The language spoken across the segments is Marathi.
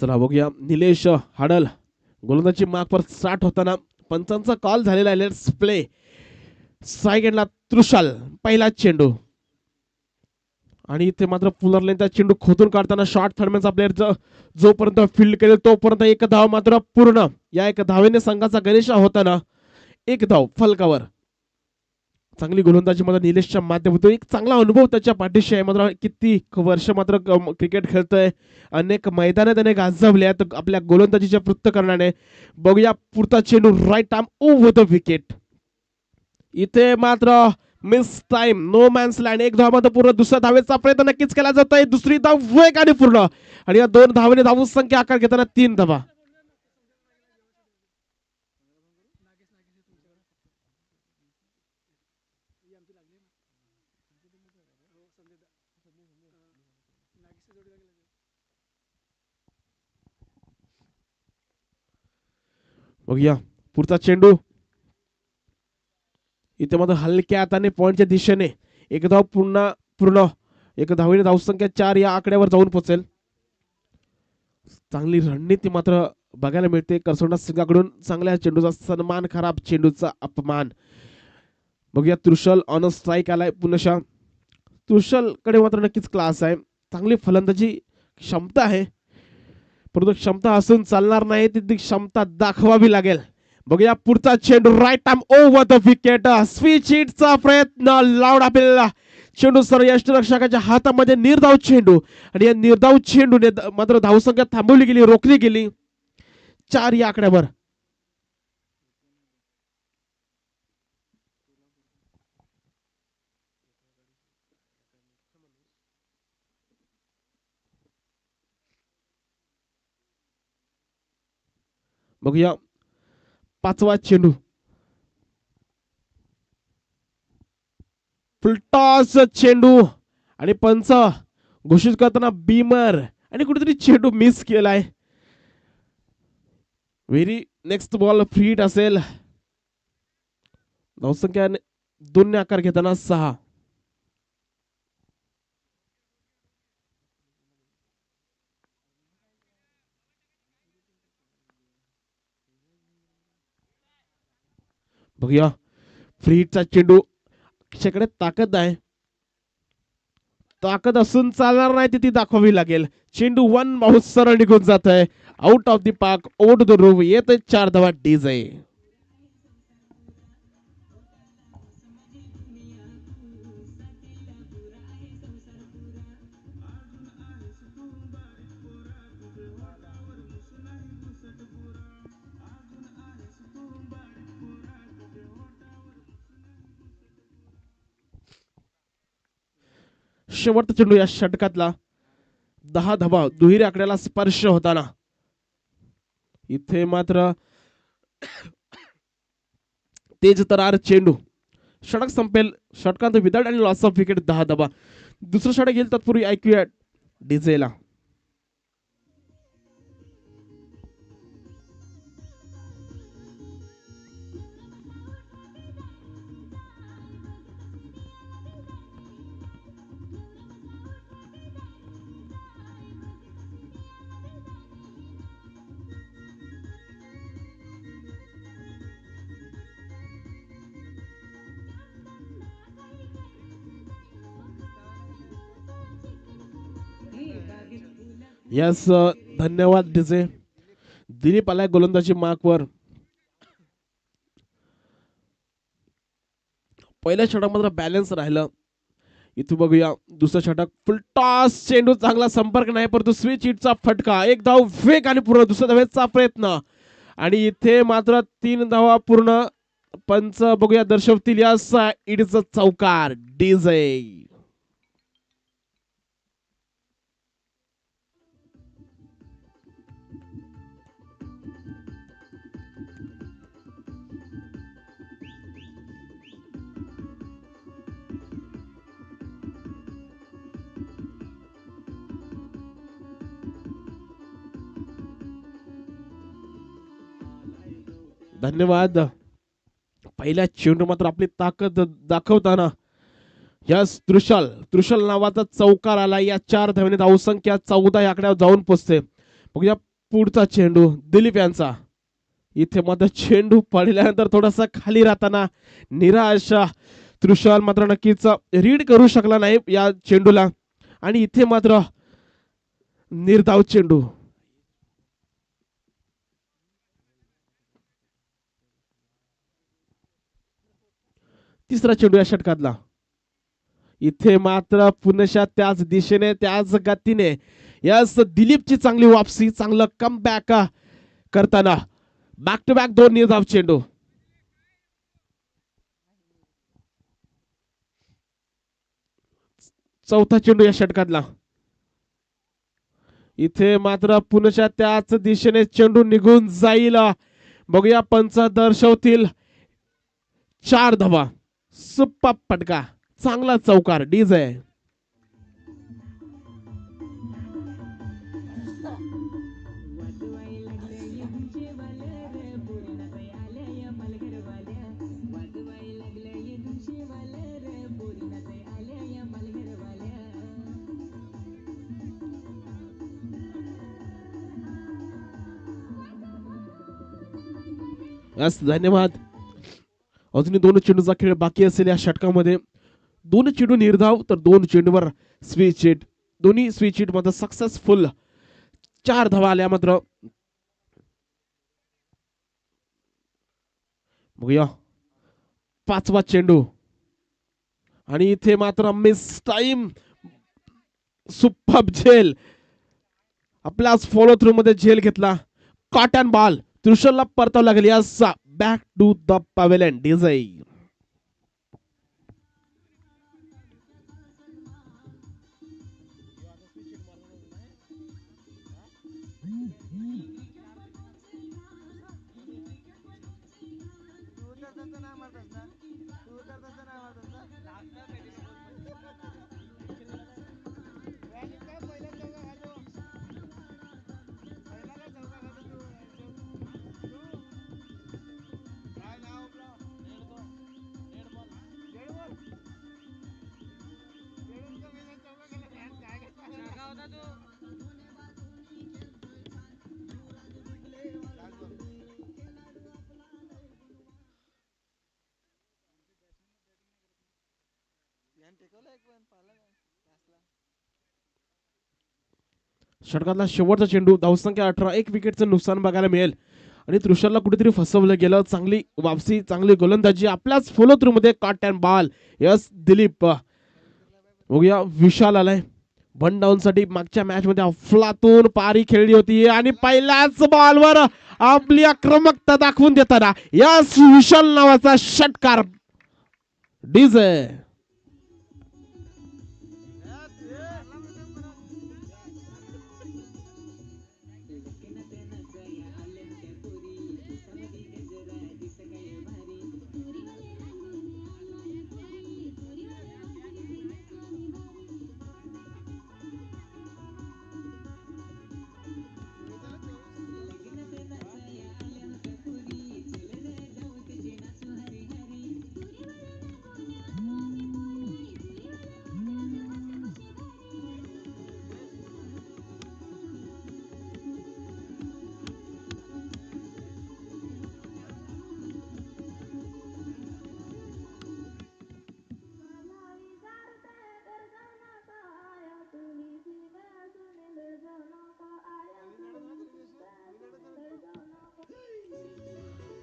चला बघूया निलेश हाडल गोलंदाजी माग पर स्टार्ट होताना पंचांचा कॉल झालेला आहे. Let's play. सेकंडला त्रुशाल पहिला चेंडू आणि इथे मात्र पुलरलेनचा चेंडू खोदून काढताना शॉर्ट थर्डमॅनचा प्लेअर जोपर्यंत फील्ड केले तोपर्यंत एक धाव मात्र पूर्ण. या एक धावेने संघाचा गणेश होताना एक धाव फलकावर. चांगली गोलंदाजी मात्र निलेशच्या माध्यमातून एक चांगला अनुभव त्याच्या पाठीशी आहे. मात्र किती वर्ष मात्र क्रिकेट खेळतोय, अनेक मैदाने त्याने गाजवले आहेत आपल्या गोलंदाजीच्या पृथ्थकरणाने. बघूया पुढचा चेंडू right arm over the wicket. इथे मात्र mistime, no man's land. एक धाव मात्र पूर्ण. दुसऱ्या धावेचा प्रयत्न नक्कीच केला जातोय. दुसरी धाव वेगाने पूर्ण आणि या 2 धावेने धाव संख्या आकार घेताना 3 धावा. बघूया पुढचा चेंडू. इथे मात्र हलक्या हाताने पॉइंटच्या दिशेने एक धाव पूर्ण. एक धावेने धावसंख्या 4 या आकड्यावर जाऊन पोहोचेल. चांगली रणनीती मात्र बघायला मिळते करसोंडा संघाकडून. चांगल्या चेंडूचा सन्मान, खराब चेंडूचा अपमान. बघूया त्रुशल ऑन स्ट्राईक आलाय पुन्हा. त्रुशल कडे मात्र नक्कीच क्लास आहे, चांगली फलंदाजी क्षमता आहे, परंतु क्षमता असून चालणार नाही, ती क्षमता दाखवावी लागेल. बघूया पुढचा चेंडू right arm over the wicket. Switch हिटचा प्रयत्न लाऊड आपल्याला चेंडू सर यष्टरक्षकाच्या हातामध्ये. निर्धाव चेंडू आणि या निर्धाव चेंडूने मात्र धावसंख्या थांबवली गेली, रोखली गेली 4 या आकड्यावर. बघूया 5वा चेंडू. फुलटॉस चेंडू आणि पंच घोषित करताना बीमर आणि कुठेतरी चेंडू मिस केलाय. Very next ball free hit असेल. धावसंख्या 2 ने आकार घेताना 6. बघूया फ्री हिटचा चेंडू. त्याच्याकडे ताकद आहे, ताकद असून चालणार नाही, ती दाखवावी लागेल. चेंडू 1 बाउन्स सरळ निघून जात आहे out of the park, over the roof. येत 4 धावा डीजे. शेवटचा चेंडू या षटकातला. 10 धावा दुहेरी आकड्याला स्पर्श होताना. इथे मात्र तेज तरार चेंडू. षटक संपेल, षटकांत विदाउट आणि लॉस ऑफ विकेट 10 धावा. दुसरं षटक येईल तत्पूर्वी ऐकूया डीजेला. यस, धन्यवाद डीजे. दिलीप आलाय गोलंदाजी मार्कवर. पहिल्या षटक मात्र बॅलन्स राहिलं. इथे बघूया दुसरं षटक. फुल टॉस चेंडू, चांगला संपर्क नाही, परंतु स्विच हिटचा फटका. एक धाव वेग आणि पूर्ण. दुसऱ्या धावेचा प्रयत्न आणि इथे मात्र 3 धावा पूर्ण. पंच बघूया दर्शवतील यास इट चौकार डीजे. धन्यवाद. पहिल्या चेंडू मात्र आपली ताकद दाखवताना यस त्रुशल नावाचा चौकार आला. या 4 धावेने धावसंख्या 14 या आकड्यावर जाऊन पोहोचते. बघूया पुढचा चेंडू दिलीप यांचा. इथे मात्र चेंडू पडल्यानंतर थोडासा खाली राहताना निराश त्रिशाल मात्र नक्कीच रीड करू शकला नाही या चेंडूला. आणि इथे मात्र निर्धाव चेंडू. तिसरा चेंडू या षटकातला. इथे मात्र पुन्हा त्याच दिशेने त्याच गतीने यस दिलीपची चांगली वापसी, चांगलं कमबॅक करताना बॅक टू बॅक 2 निर्धाव चेंडू. चौथा चेंडू या षटकातला. इथे मात्र पुन्हा त्याच दिशेने चेंडू निघून जाईल. बघूया पंच दर्शवतील 4 धावा. सुप्पा फटका, चांगला चौकार डीजे. यस धन्यवाद. अजूनही 2 चेंडूचा खेळ बाकी असेल या षटकामध्ये. 2 चेंडू निर्धाव तर 2 चेंडूवर स्विच हिट. दोन्ही स्विच हिट मध्ये सक्सेसफुल 4 धावा आल्या. मात्र बघूया पाचवा चेंडू आणि इथे मात्र मिस टाइम. सुपर झेल, आपल्याच फॉलो थ्रू मध्ये झेल घेतला. कॉटन बॉल त्रिशूलला परतावं लागेल. Yes back to the pavilion DJ. षटकातला शेवटचा चेंडू. धावसंख्या 18. 1 विकेटचं नुकसान बघायला मिळेल आणि त्रिशूलला कुठेतरी फसवलं गेलं. चांगली वापसी, चांगली गोलंदाजी आपल्याच फॉलो थ्रू मध्ये. Cotton ball yes Dilip. बघूया विशाल आलाय वन डाऊन साठी. मागच्या मॅच मध्ये अफलातून पारी खेळली होती आणि पहिल्याच बॉलवर आपली आक्रमकता दाखवून देताना यस विशाल नावाचा षटकार डीजे.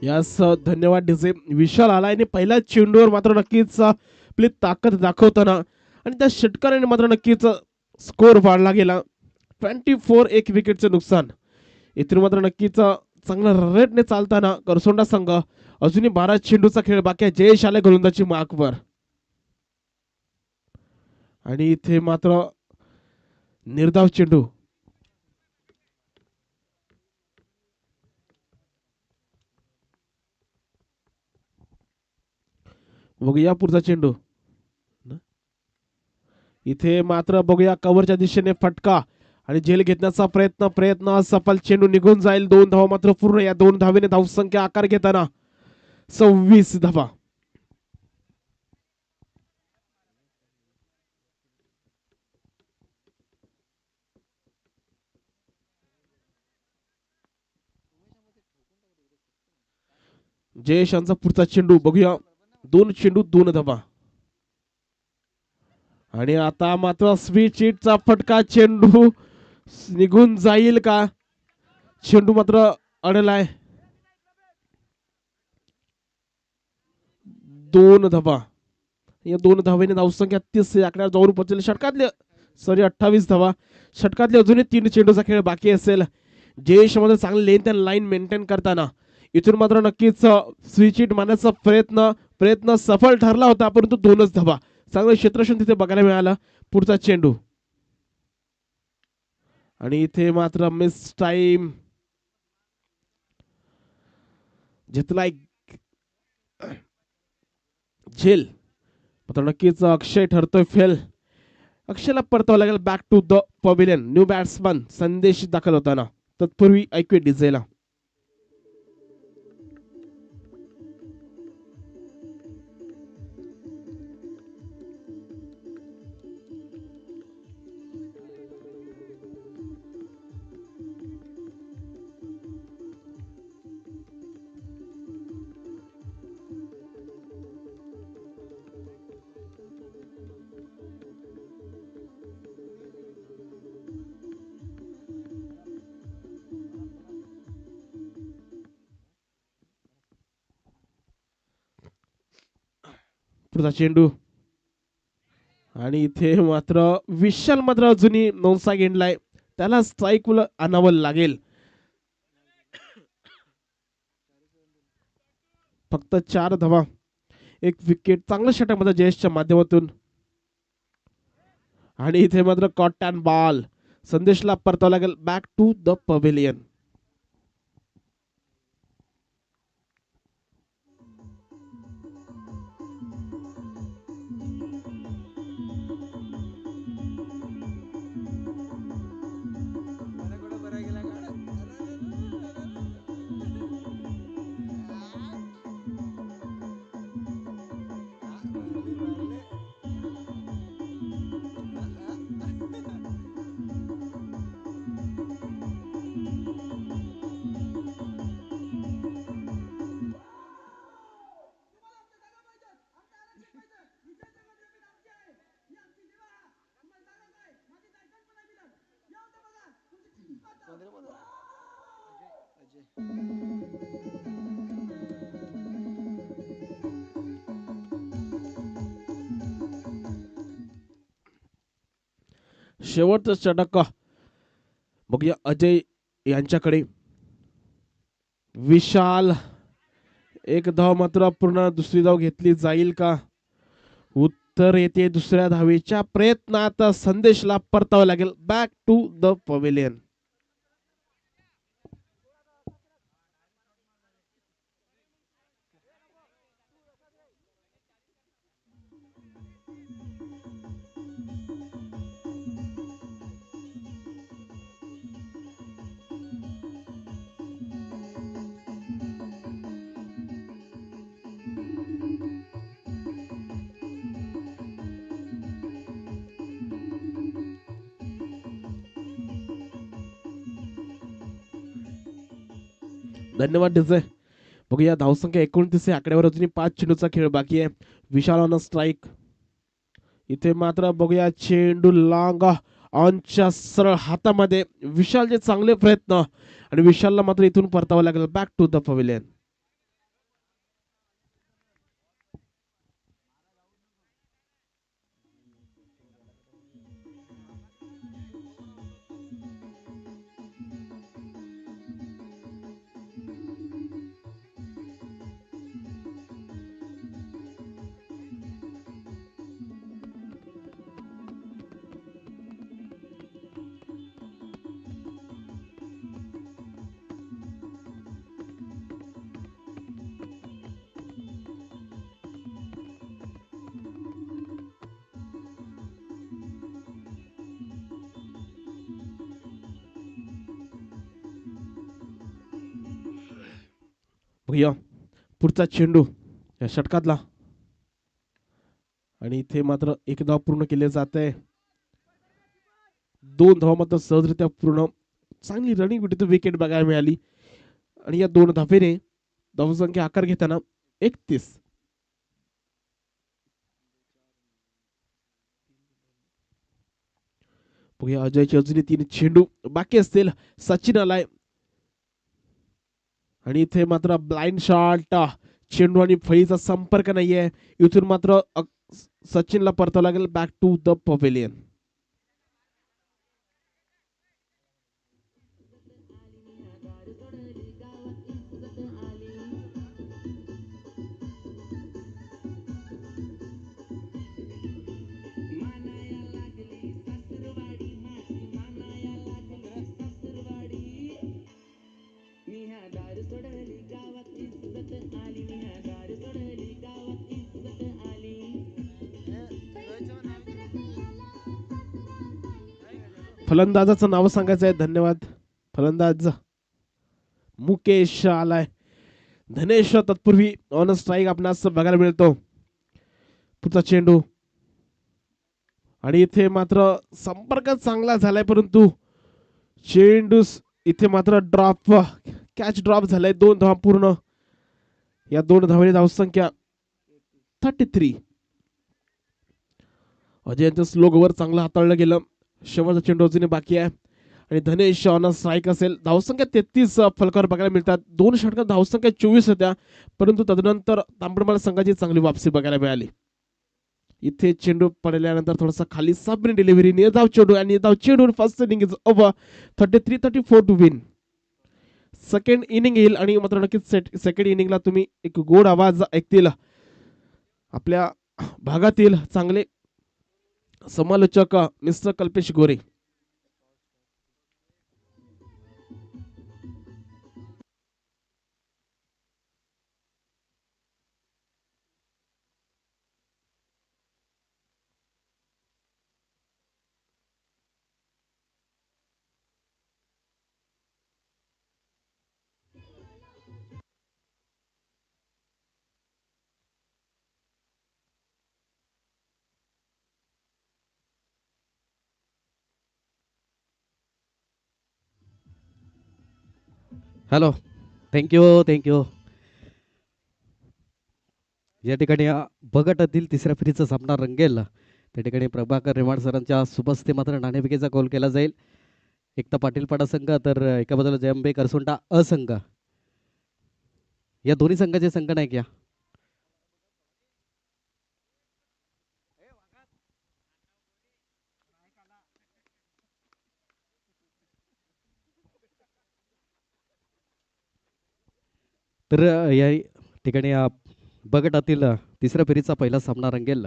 यस धन्यवाद डीजे. विशाल आलाय आणि पहिल्या चेंडूवर मात्र नक्कीच आपली ताकद दाखवताना आणि त्या षटकाराने मात्र नक्कीच स्कोर वाढला गेला. 24. 1 विकेटचं नुकसान. इथून मात्र नक्कीच चांगला रेटने चालताना करसोंडा संघ. अजूनही 12 चेंडूचा खेळ बाकी आहे. जयेश आले गोलंदाजी मार्कवर आणि इथे मात्र निर्धाव चेंडू. बघूया पुढचा चेंडू. इथे मात्र बघूया कव्हरच्या दिशेने फटका आणि झेल घेण्याचा प्रयत्न सफल. चेंडू निघून जाईल. 2 धावा मात्र पूर्ण. या 2 धावेने धावसंख्या आकार घेताना 26 धावा. जयेश यांचा पुढचा चेंडू बघूया. 2 चेंडू 2 धावा. आणि आता मात्र स्वीट चा फटका, चेंडू निघून जाईल का? चेंडू मात्र अडलाय. 2 धावा. या 2 धावेने धावसंख्या 30 आकड्यावर जाऊन पोहोचले. षटकातले 28 धावा. षटकातले अजूनही 3 चेंडूचा खेळ बाकी असेल. जयेश मध्ये चांगले लेंथ अँड लाईन मेंटेन करताना इथून मात्र नक्कीच स्विच मारण्याचा प्रयत्न सफल ठरला होता, परंतु 2च धावा. चांगलं क्षेत्रक्षण तिथे बघायला मिळालं. पुढचा चेंडू आणि इथे मात्र मिस टाइम घेतलाय झेल. मात्र नक्कीच अक्षय ठरतोय फेल. अक्षयला परतावं लागेल back to the pavilion. New batsman Sandesh दाखल होताना. तत्पूर्वी ऐकूया डीजेला. पुढचा चेंडू आणि इथे मात्र विशाल मात्र अजूनही नोंदसा गेंडलाय. त्याला स्ट्राईक आणावं लागेल. फक्त 4 धावा. 1 विकेट. चांगलं षटक मध्ये जयेशच्या माध्यमातून. आणि इथे मात्र कॉट अँड बॉल. संदेशला परतावं लागेल बॅक टू द पवेलियन. शेवटचा षटक बघूया अजय यांच्याकडे. विशाल. 1 धाव मात्र पूर्ण. दुसरी धाव घेतली जाईल का? उत्तर येते दुसऱ्या धावेच्या प्रयत्नात. संदेशला परतावं लागेल बॅक टू द पवेलियन. धन्यवाद डीजे. बघूया धावसंख्या 29 आकड्यावर अजूनही 5 चेंडूचा खेळ बाकी आहे. विशाल ऑन स्ट्राईक. इथे मात्र बघूया चेंडू लॉंग ऑनच्या सरळ हातामध्ये. विशालचे चांगले प्रयत्न आणि विशालला मात्र इथून परतावं लागेल बॅक टू द पवेलियन. बघूया पुढचा चेंडू या षटकातला आणि इथे मात्र 1 धाव पूर्ण केले जात आहे. 2 धावा मात्र सहजरित्या पूर्ण. चांगली रनिंग विकेट बघायला मिळाली आणि या 2 धावेने धावसंख्या आकार घेताना 31. बघूया अजयचे अजूनही 3 चेंडू बाकी असतील. सचिन आलाय आणि इथे मात्र ब्लाइंड शॉट. चेंडू आणि फळीचा संपर्क नाहीये. इथून मात्र सचिनला परतावं लागेल बॅक टू द पवेलियन. फलंदाजाचं नाव सांगायचं आहे. धन्यवाद. फलंदाज मुकेश आलाय. धनेश तत्पूर्वी ऑन स्ट्राईक आपणास बघायला मिळतो. पुढचा चेंडू आणि इथे मात्र संपर्क चांगला झालाय परंतु चेंडू इथे मात्र ड्रॉप, कॅच ड्रॉप झालाय. 2 धावा पूर्ण. या 2 धावांनी धावसंख्या 33. अजय स्लोगवर चांगलं हाताळलं गेलं. शेवटचा चेंडू अजूनही बाकी आहे आणि धनेश ऑन स्ट्राईक असेल. धावसंख्या 33 फलकावर बघायला मिळतात. 2 षटकात धावसंख्या 24 होत्या परंतु तदनंतर तांबडमाल संघाची चांगली वापसी बघायला मिळाली. इथे चेंडू पडल्यानंतर थोडासा खाली सबमिन डिलिव्हरी, निर्धाव चेंडू आणि निर्धाव चेंडू. First inning is over. 33-34 to win. Second inning येईल आणि मात्र नक्कीच सेकंड इनिंगला तुम्ही एक गोड आवाज ऐकतील. आपल्या भागातील चांगले समालोचक मिस्टर कल्पेश गोरे. हॅलो. Thank you thank you. या ठिकाणी बगटातील तिसऱ्या फेरीचा सामना रंगेल. त्या ठिकाणी प्रभाकर रेवाड सरांच्या सुपस्थे मात्र नाणेफेकीचा कॉल केला जाईल. एकता पाटील पाडा संघ तर एका बाजूला जयंबे करसुंटा असंघ. या दोन्ही संघाचे संघ नाही क्या. तर या ठिकाणी बगटातील तिसऱ्या फेरीचा पहिला सामना रंगेल.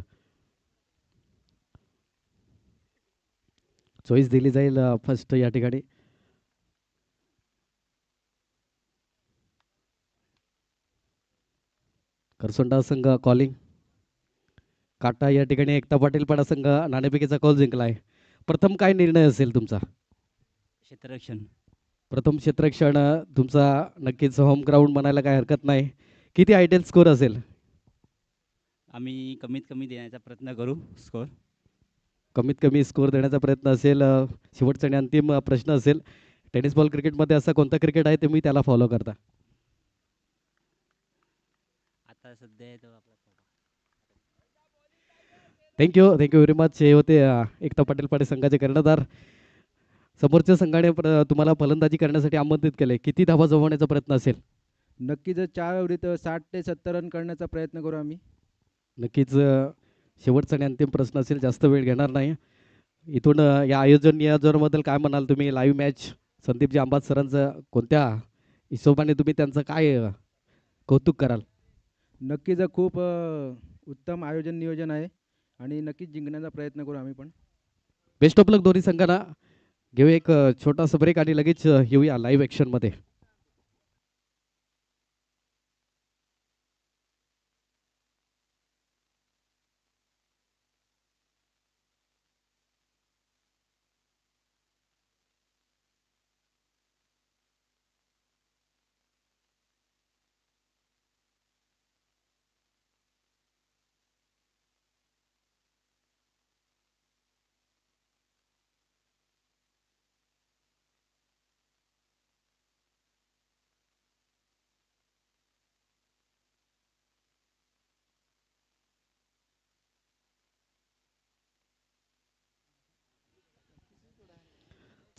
चॉईस दिली जाईल फर्स्ट या ठिकाणी. करसोंडा संघ कॉलिंग. काटा या ठिकाणी एकता पाटील पाडा संघ नाणेफेकीचा कॉल जिंकलाय. प्रथम काय निर्णय असेल तुमचा. क्षेत्ररक्षण. प्रथम क्षेत्ररक्षण तुमचा नक्कीच होम ग्राउंड म्हणायला काय हरकत नाही. किती आयडियल स्कोर असेल. आम्ही कमीत कमी देण्याचा प्रयत्न करू स्कोर. कमीत कमी स्कोर देण्याचा प्रयत्न असेल. शेवटचा आणि अंतिम प्रश्न असेल. टेनिस बॉल क्रिकेटमध्ये असा कोणता क्रिकेट आहे तुम्ही त्याला फॉलो करता. आता सध्या तो आपला थँक्यू व्हेरी मच. हे होते एकता पाटील पाडे संघाचे कर्णधार. समोरच्या संघाने तुम्हाला फलंदाजी करण्यासाठी आमंत्रित केले. किती धावा जमवण्याचा प्रयत्न असेल. नक्कीच 4 ओव्हरीत 60 ते 70 रन करण्याचा प्रयत्न करू आम्ही. नक्कीच शेवटचा आणि अंतिम प्रश्न असेल. जास्त वेळ घेणार नाही. इथून या आयोजन नियोजनाबद्दल काय म्हणाल तुम्ही. लाईव्ह मॅच संदीपजी अंबात सरांचं कोणत्या हिशोबाने तुम्ही त्यांचं काय कौतुक कराल. नक्कीच खूप उत्तम आयोजन नियोजन आहे आणि नक्कीच जिंकण्याचा प्रयत्न करू आम्ही पण. बेस्ट ऑफ लक दोन्ही संघांना. घेऊ एक छोटासा ब्रेक आणि लगेच येऊया लाईव्ह ॲक्शनमध्ये.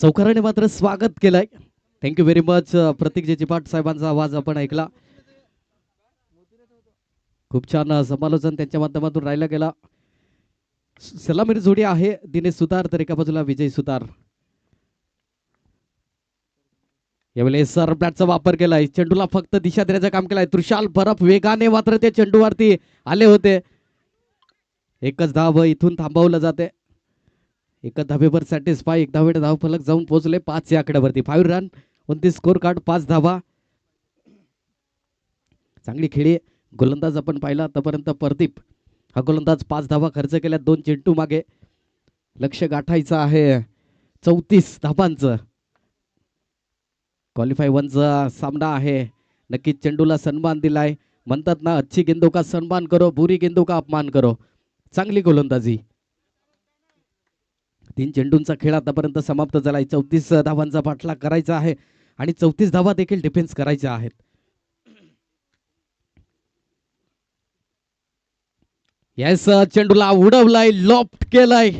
चौकाराने मात्र स्वागत केलंय. Thank you very much. प्रतीक जेजीपाट साहेबांचा आवाज आपण ऐकला. खूप छान समालोचन त्यांच्या माध्यमातून राहिला गेला. सलामीर जोडी आहे दिनेश सुतार तर एका बाजूला विजय सुतार. यावेळेस सरब्लॅटचा वापर केलाय. चेंडूला फक्त दिशा देण्याचं काम केलंय. त्रिशाल बरफ वेगाने मात्र ते चेंडूवरती आले होते. एकच धाव इथून थांबवलं जाते. एकच धावेवर सॅटिस्फाय. एक धावेने धाव फलक जाऊन पोहोचले 5 या आकड्यावरती. 5 रन 29 स्कोर कार्ड 5 धावा. चांगली खेळी गोलंदाज आपण पाहिला आतापर्यंत. प्रदीप हा गोलंदाज 5 धावा खर्च केल्या 2 चेंडू मागे. लक्ष गाठायचं आहे 34 धावांचं. क्वालिफाय 1चा सामना आहे. नक्कीच चेंडूला सन्मान दिलाय. म्हणतात ना अच्छी गेंदों का सन्मान करो बुरी गेंदों का अपमान करो. चांगली गोलंदाजी. 3 चेंडूंचा खेळ आतापर्यंत समाप्त झालाय. 34 धावांचा पाठलाग करायचा आहे आणि 34 धावा देखील डिफेन्स करायच्या आहेत. येस चेंडूला उडवलाय लॉफ्ट केलाय.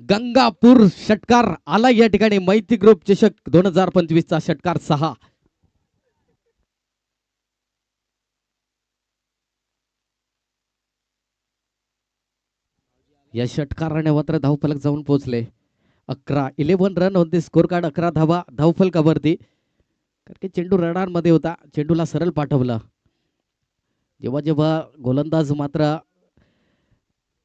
गंगापूर षटकार आला या ठिकाणी. मैत्री ग्रुप चषक 2025 चा षटकार 6. या षटकाराने मात्र धावफलक जाऊन पोहोचले. 11 रन होते स्कोर कार्ड. 11 धावा धावफलकावरती. कारण की चेंडू रडारमध्ये होता. चेंडूला सरळ पाठवलं. जेव्हा जेव्हा गोलंदाज मात्र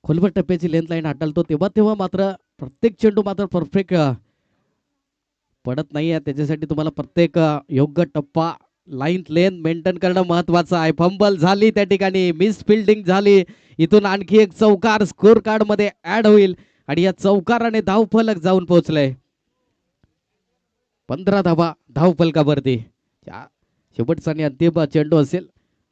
खोलवर टप्प्याची लेंथ लाईन हाताळतो तेव्हा तेव्हा मात्र प्रत्येक चेंडू मात्र परफेक्ट पडत नाही आहे. त्याच्यासाठी तुम्हाला प्रत्येक योग्य टप्पा लाईन लेंथ मेंटेन करणं महत्वाचं आहे. फंबल झाली त्या ठिकाणी. मिस फिल्डिंग झाली. इथून आणखी एक चौकार स्कोर कार्ड मध्ये ऍड होईल आणि या चौकाराने धावफलक जाऊन पोहोचलंय. 15 धावा धावफलकावरती. शेवटचा आणि अंतिम चेंडू असेल.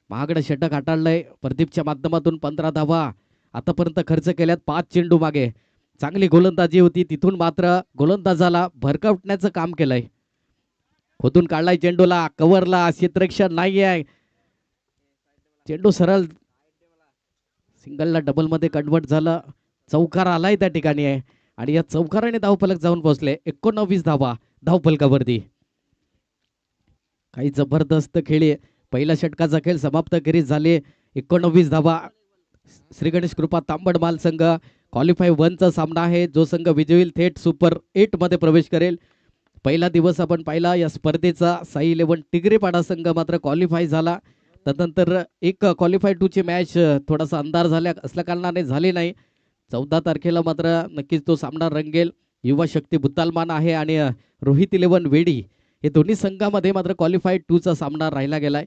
महागडं षटक हाताळलंय प्रदीपच्या माध्यमातून. 15 धावा आतापर्यंत खर्च केल्यात 5 चेंडू मागे. चांगली गोलंदाजी होती. तिथून मात्र गोलंदाजाला भरकवण्याचं काम केलंय. खोदून काढलाय चेंडूला. कव्हरला क्षेत्ररक्षण नाही आहे. चेंडू सरळ सिंगलला डबल मध्ये कन्वर्ट झालं. चौकार आलाय त्या ठिकाणी आहे आणि या चौकाराने धावफलक जाऊन पोहोचले. 19 धावा धावफलकावरती. काही जबरदस्त खेळी. पहिल्या षटकाचा खेळ समाप्त करीत झाले. 19 धावा. श्री गणेश कृपा तांबडमाल संघ क्वालिफाय 1चा सामना आहे. जो संघ विजयी होईल थेट सुपर 8 मध्ये प्रवेश करेल. पहिला दिवस आपण पाहिला या स्पर्धेचा. साई 11 टिगरेपाडा संघ मात्र क्वालिफाय झाला. त्यानंतर एक क्वालिफाय 2 ची मॅच थोडासा अंधार झाल्या असल्या कारणाने झाली नाही. 14 तारखेला मात्र नक्कीच तो सामना रंगेल. युवा शक्ती बुत्तालमान आहे आणि रोहित 11 वेडी हे दोन्ही संघामध्ये मात्र क्वालिफाय 2 चा सामना राहिला गेलाय.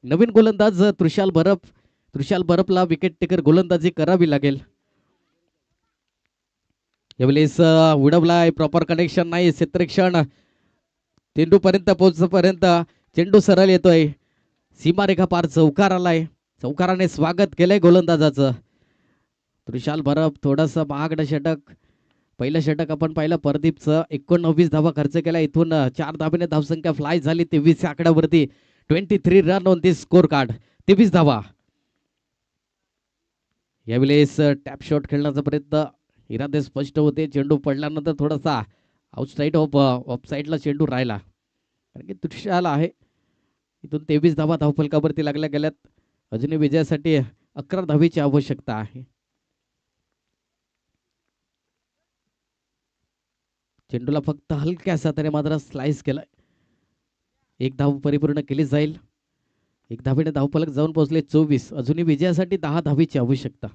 नवीन गोलंदाज त्रिशाल बरफला विकेट टेकर गोलंदाजी करावी लागेल. यावेळेस उडवलाय. प्रॉपर कनेक्शन नाही. क्षेत्ररक्षण चेंडू पर्यंत पोहोचपर्यंत चेंडू सरळ येतोय. सीमारेखा पार चौकार आलाय. चौकाराने स्वागत केलंय गोलंदाजाचं. त्रिशाल बरफ थोडंसं महागडं षटक. पहिलं षटक आपण पाहिलं प्रदीपचं. 19 धावा खर्च केला. इथून 4 धावेने धावसंख्या फ्लाय झाली 23 आकड्यावरती. 23 run on this score card. 23 धावा. यावेळेस टॅप शॉट खेळण्याचा प्रयत्न. इरादे स्पष्ट होते. चेंडू पडल्यानंतर थोडासा आउटसाईड ऑफ साईडला चेंडू राहिला. कारण की त्रिशाल आहे. इथून 23 धावा धावफलकावरती लागल्या गेल्यात. अजूनही विजयासाठी 11 धावेची आवश्यकता आहे. चेंडूला फक्त हलक्यासा त्याने मात्र स्लाइस केलाय. 1 धाव परिपूर्ण केली जाईल. 1 धावेने धावफलक जाऊन पोहोचले 24. अजूनही विजयासाठी 10 धावेची आवश्यकता.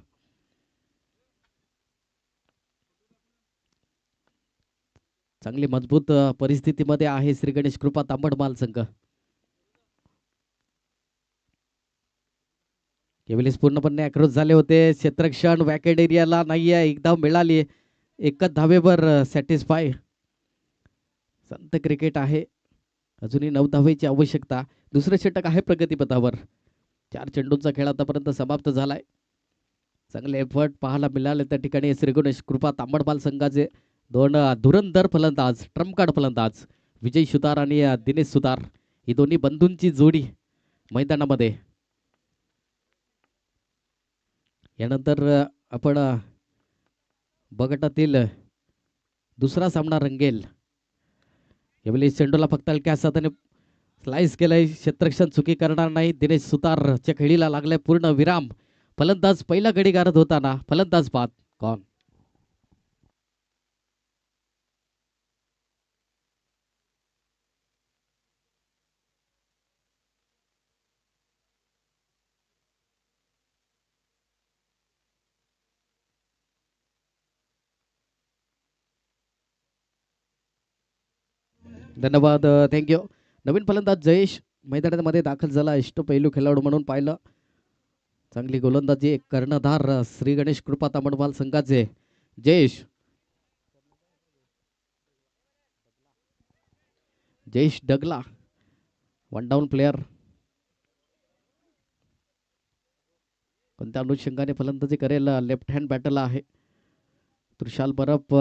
चांगली मजबूत परिस्थितीमध्ये आहे श्री गणेश कृपा तांबडमाल संघ. यावेळेस पूर्णपणे अक्रॉस झाले होते. क्षेत्ररक्षण वॅकेट एरियाला नाहीये. 1 धाव मिळाली. 1 धावेवर सॅटिस्फाय. संत क्रिकेट आहे. अजूनही 9 धावेची आवश्यकता. दुसरं षटक आहे प्रगतीपथावर. 4 चेंडूंचा खेळ आतापर्यंत समाप्त झालाय. चांगले एफर्ट पाहायला मिळाले त्या ठिकाणी श्री गणेश कृपा तांबडमाल संघाचे. 2 धुरंधर फलंदाज ट्रम्पकार्ड फलंदाज विजय सुतार आणि दिनेश सुतार ही दोन्ही बंधूंची जोडी मैदानामध्ये. यानंतर आपण ब गटातील दुसरा सामना रंगेल. यावेळी चेंडूला फक्त हलक्या हाताने स्लाइस केलंय. क्षेत्ररक्षण चुकी करणार नाही. दिनेश सुतारच्या खेळीला लागलाय पूर्ण विराम. फलंदाज पहिला गडी गारत होताना फलंदाज बाद गॉन. धन्यवाद. थँक्यू. नवीन फलंदाज जयेश मैदानामध्ये दाखल झाला. अष्टपैलू खेळाडू म्हणून पाहिलं. चांगली गोलंदाजी कर्णधार श्री गणेश कृपा तांबडमाल संघाचे जयेश डगला वन डाऊन प्लेयर. कोणत्या अनुषंगाने फलंदाजी करेल लेफ्ट हँड बॅटरला आहे त्रिशाल बरफ.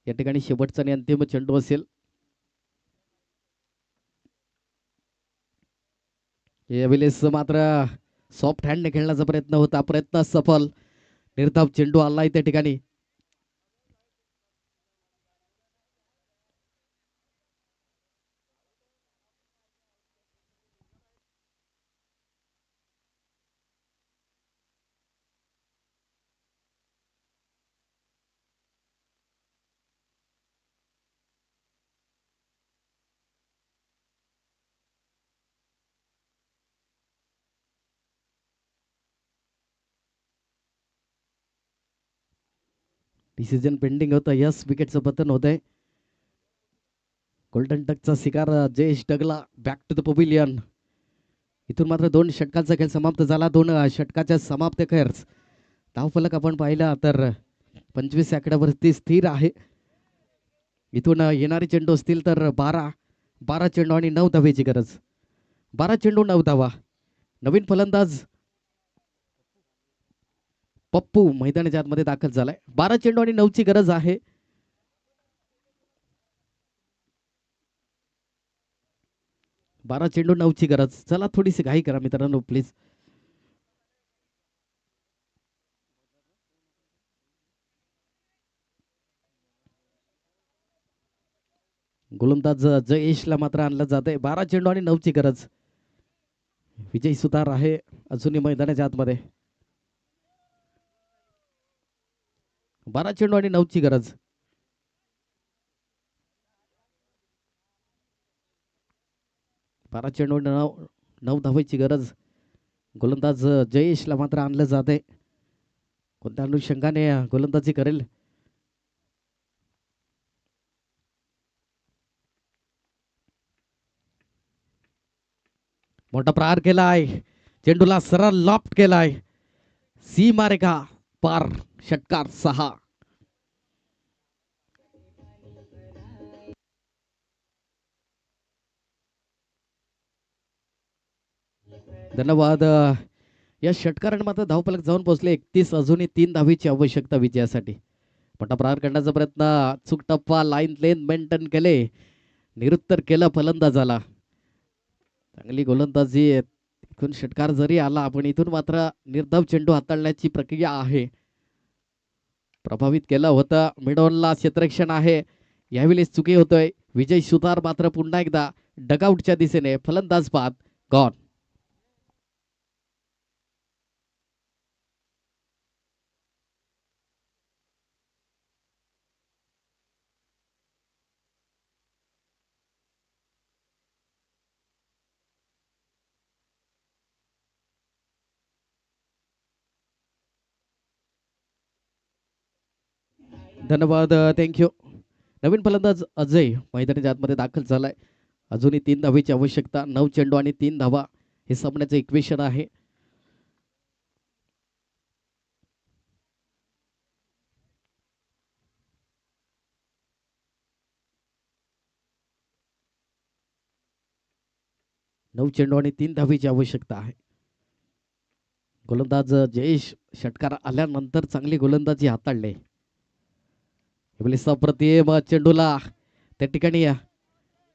या ठिकाणी शेवटचा आणि अंतिम चेंडू असेल. यावेळेस मात्र सॉफ्ट हँडने खेळण्याचा प्रयत्न होता. प्रयत्न सफल. निर्धाव चेंडू आलाय त्या ठिकाणी. डिसिजन पेंडिंग होतं. यस विकेटचं पतन होत आहे. गोल्डन टकचा शिकार जयेश डगला. Back to the pavilion. इथून मात्र 2 षटकांचा खेळ समाप्त झाला. 2 षटकाच्या समाप्त खेळच धावफलक आपण पाहिला तर 25 आकड्यावरती स्थिर आहे. इथून येणारे चेंडू असतील तर 12 चेंडू आणि 9 धावेची गरज. 12 चेंडू 9 धावा. नवीन फलंदाज पप्पू मैदानाच्या आतमध्ये दाखल झालाय. 12 चेंडू आणि 9ची गरज आहे. बारा चेंडू 9ची गरज. चला थोडीशी घाई करा मित्रांनो प्लीज. गोलंदाज जयेशला मात्र आणलं जात आहे. 12 चेंडू आणि 9ची गरज. विजय सुतार आहे अजूनही मैदानाच्या आतमध्ये. 12 चेंडू आणि 9ची गरज. 12 चेंडू 9 धावेची गरज. गोलंदाज जयेशला मात्र आणलं जाते. कोणत्या अनुषंगाने गोलंदाजी करेल मोठा प्रहार केलाय. चेंडूला सरळ लॉफ्ट केलाय. सी मारेगा पार. षटकार 6. धन्यवाद. या षटकाराने मात्र धावफलक जाऊन पोहोचले. 31. अजूनही 3 धावेची आवश्यकता विजयासाठी. मोठा प्रहार करण्याचा प्रयत्न. चूक टप्पा लाईन लेन मेंटेन केले. निरुत्तर केलं फलंदाजाला. चांगली गोलंदाजी. इथून षटकार जरी आला पण इथून मात्र निर्धाव चेंडू हाताळण्याची प्रक्रिया आहे. प्रभावित केलं होतं. मिडॉनला क्षेत्ररक्षण आहे. यावेळेस चुकी होतोय. विजय सुतार मात्र पुन्हा एकदा डगआउटच्या दिशेने. फलंदाज बाद गॉन. धन्यवाद. थँक्यू. नवीन फलंदाज अजय मैदानाच्या आतमध्ये दाखल झालाय. अजूनही 3 धावेची आवश्यकता. 9 चेंडू आणि 3 धावा हे सामन्याचं इक्वेशन आहे. नऊ चेंडू आणि 3 धावेची आवश्यकता आहे. गोलंदाज जयेश षटकार आल्यानंतर चांगली गोलंदाजी हाताळले. सप्रतिम चेंडूला त्या ठिकाणी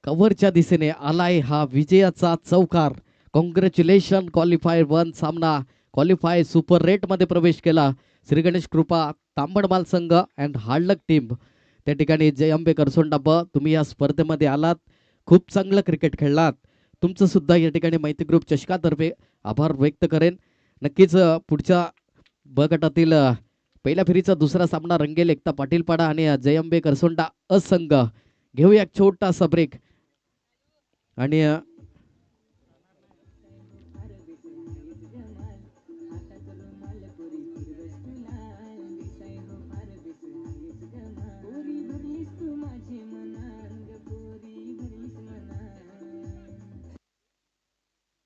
कव्हरच्या दिशेने आलाय हा विजयाचा चौकार. कॉंग्रॅच्युलेशन. क्वालिफायर 1 सामना क्वालिफाय सुपर रेट मध्ये प्रवेश केला. श्री गणेश कृपा तांबडमाल संघ अँड हार्डलक टीम. त्या ठिकाणी जय अंबे करसोंडा ब तुम्ही या स्पर्धेमध्ये आलात, खूप चांगलं क्रिकेट खेळलात. तुमचं सुद्धा या ठिकाणी माहिती ग्रुप चषकातर्फे आभार व्यक्त करेन. नक्कीच पुढच्या ब गटातील पहिल्या फेरीचा दुसरा सामना रंगेल. एकता पाटीलपाडा आणि जय अंबे करसोंडा असंघ. घेऊया एक छोटासा ब्रेक आणि